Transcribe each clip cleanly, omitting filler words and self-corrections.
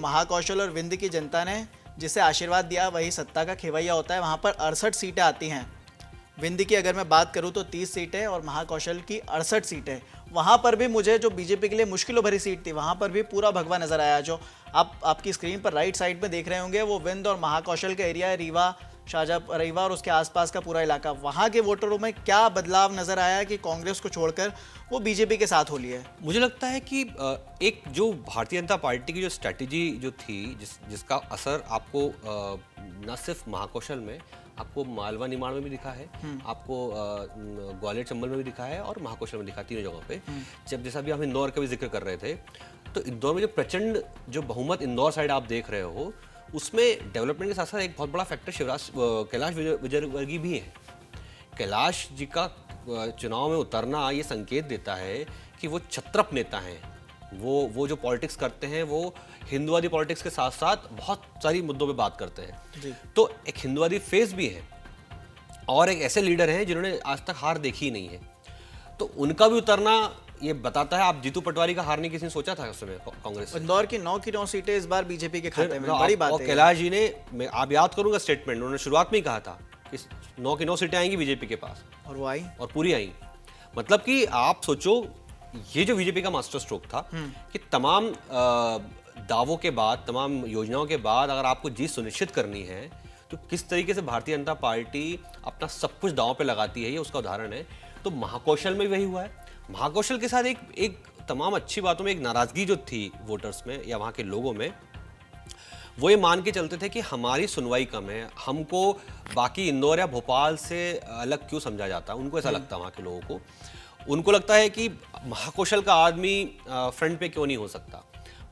महाकौशल और विंध्य की जनता ने जिसे आशीर्वाद दिया वही सत्ता का खेवैया होता है। वहाँ पर 68 सीटें आती हैं। विंध्य की अगर मैं बात करूँ तो 30 सीटें और महाकौशल की 68 सीटें। वहाँ पर भी मुझे जो बीजेपी के लिए मुश्किलों भरी सीट थी वहाँ पर भी पूरा भगवा नजर आया। जो आपकी स्क्रीन पर राइट साइड में देख रहे होंगे वो विंध्य और महाकौशल का एरिया है, रीवा और उसके आसपास का पूरा इलाका। वहाँ के वोटरों में क्या बदलाव नजर आया कि कांग्रेस को छोड़कर वो बीजेपी के साथ हो लिए? मुझे लगता है कि एक जो भारतीय जनता पार्टी की जो स्ट्रैटेजी जो थी जिसका असर आपको न सिर्फ महाकौशल में, आपको मालवा निमाड़ में भी दिखा है, आपको ग्वालियर चंबल में भी दिखा है और महाकौशल में दिखा, तीनों जगहों पे। जब जैसा भी हम इंदौर का भी जिक्र कर रहे थे, तो इंदौर में जो प्रचंड जो बहुमत इंदौर साइड आप देख रहे हो उसमें डेवलपमेंट के साथ साथ एक बहुत बड़ा फैक्टर कैलाश विजयवर्गीय भी है। कैलाश जी का चुनाव में उतरना ये संकेत देता है कि वो छत्रप नेता हैं। वो जो पॉलिटिक्स करते हैं वो हिंदुवादी पॉलिटिक्स के साथ साथ बहुत सारी मुद्दों पे बात करते हैं। तो एक हिंदुवादी फेस भी है और एक ऐसे लीडर हैं जिन्होंने आज तक हार देखी ही नहीं है। तो उनका भी उतरना ये बताता है। आप जीतू पटवारी का हारने किसी ने सोचा था उस समय कांग्रेस? इंदौर की 9 की 9 सीटें इस बार बीजेपी के खाते में, बड़ी बात है। कैलाश जी ने, आप याद करूंगा स्टेटमेंट, उन्होंने शुरुआत में ही कहा था कि 9 की 9 सीटें आएंगी बीजेपी के पास, और वो आई और पूरी आई। मतलब कि आप सोचो ये जो बीजेपी का मास्टर स्ट्रोक था कि तमाम दावों के बाद, तमाम योजनाओं के बाद अगर आपको जीत सुनिश्चित करनी है तो किस तरीके से भारतीय जनता पार्टी अपना सब कुछ दांव पे लगाती है, ये उसका उदाहरण है। तो महाकौशल में वही हुआ है। महाकौशल के साथ एक तमाम अच्छी बातों में एक नाराजगी जो थी वोटर्स में या वहाँ के लोगों में, वो ये मान के चलते थे कि हमारी सुनवाई कम है, हमको बाकी इंदौर या भोपाल से अलग क्यों समझा जाता है। उनको ऐसा लगता है वहाँ के लोगों को। उनको लगता है कि महाकौशल का आदमी फ्रंट पे क्यों नहीं हो सकता,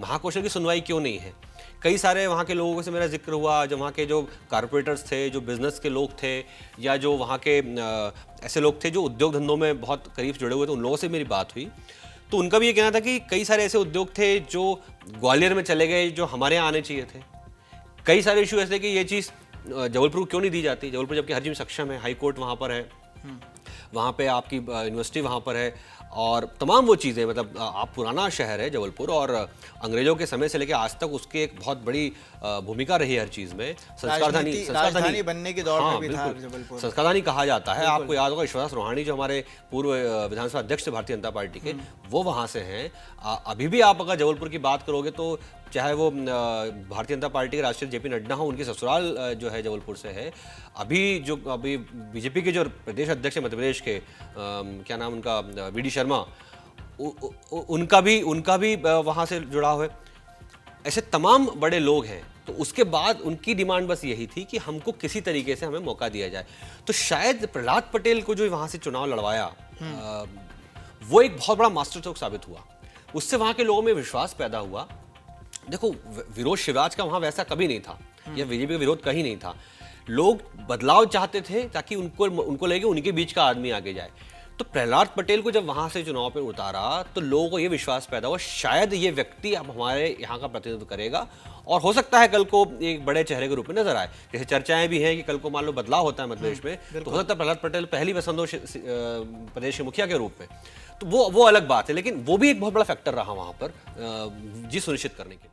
महाकौशल की सुनवाई क्यों नहीं है। कई सारे वहाँ के लोगों से मेरा जिक्र हुआ, जो वहाँ के जो कारपोरेटर्स थे, जो बिजनेस के लोग थे, या जो वहाँ के ऐसे लोग थे जो उद्योग धंधों में बहुत करीब जुड़े हुए थे, उन लोगों से मेरी बात हुई। तो उनका भी ये कहना था कि कई सारे ऐसे उद्योग थे जो ग्वालियर में चले गए, जो हमारे यहाँ आने चाहिए थे। कई सारे इशू ऐसे कि ये चीज़ जबलपुर को क्यों नहीं दी जाती। जबलपुर जबकि हर चीज़ में सक्षम है, हाई कोर्ट वहाँ पर है, वहाँ पे आपकी यूनिवर्सिटी वहाँ पर है और तमाम वो चीज़ें। मतलब आप पुराना शहर है जबलपुर और अंग्रेजों के समय से लेकर आज तक उसकी एक बहुत बड़ी भूमिका रही है हर चीज़ में। संस्कारधानी बनने के दौर में भी था जबलपुर। संस्कारधानी कहा जाता है। आपको याद होगा ईश्वरदास रोहाणी जो हमारे पूर्व विधानसभा अध्यक्ष थे भारतीय जनता पार्टी के, वो वहाँ से हैं। अभी भी आप अगर जबलपुर की बात करोगे तो चाहे वो भारतीय जनता पार्टी के राष्ट्रीय जेपी नड्डा हो, उनकी ससुराल जो है जबलपुर से है। अभी बीजेपी के जो प्रदेश अध्यक्ष है मध्य प्रदेश के, क्या नाम उनका, वीडी शर्मा, उनका भी वहाँ से जुड़ा हुआ है। ऐसे तमाम बड़े लोग हैं। तो उसके बाद उनकी डिमांड बस यही थी कि हमको किसी तरीके से हमें मौका दिया जाए। तो शायद प्रहलाद पटेल को जो वहाँ से चुनाव लड़वाया, वो एक बहुत बड़ा मास्टर स्ट्रोक साबित हुआ। उससे वहाँ के लोगों में विश्वास पैदा हुआ। देखो, विरोध शिवराज का वहाँ वैसा कभी नहीं था, या बीजेपी का विरोध कहीं नहीं था। लोग बदलाव चाहते थे ताकि उनको लगे उनके बीच का आदमी आगे जाए। तो प्रहलाद पटेल को जब वहां से चुनाव पे उतारा तो लोगों को ये विश्वास पैदा हुआ शायद ये व्यक्ति अब हमारे यहाँ का प्रतिनिधित्व करेगा और हो सकता है कल को एक बड़े चेहरे के रूप में नजर आए। जैसे चर्चाएं भी हैं कि कल को मान लो बदलाव होता है मध्य प्रदेश में, तो हो सकता है प्रहलाद पटेल पहली पसंद हो प्रदेश के मुखिया के रूप में। तो वो अलग बात है, लेकिन वो भी एक बहुत बड़ा फैक्टर रहा वहां पर जीत सुनिश्चित करने के लिए।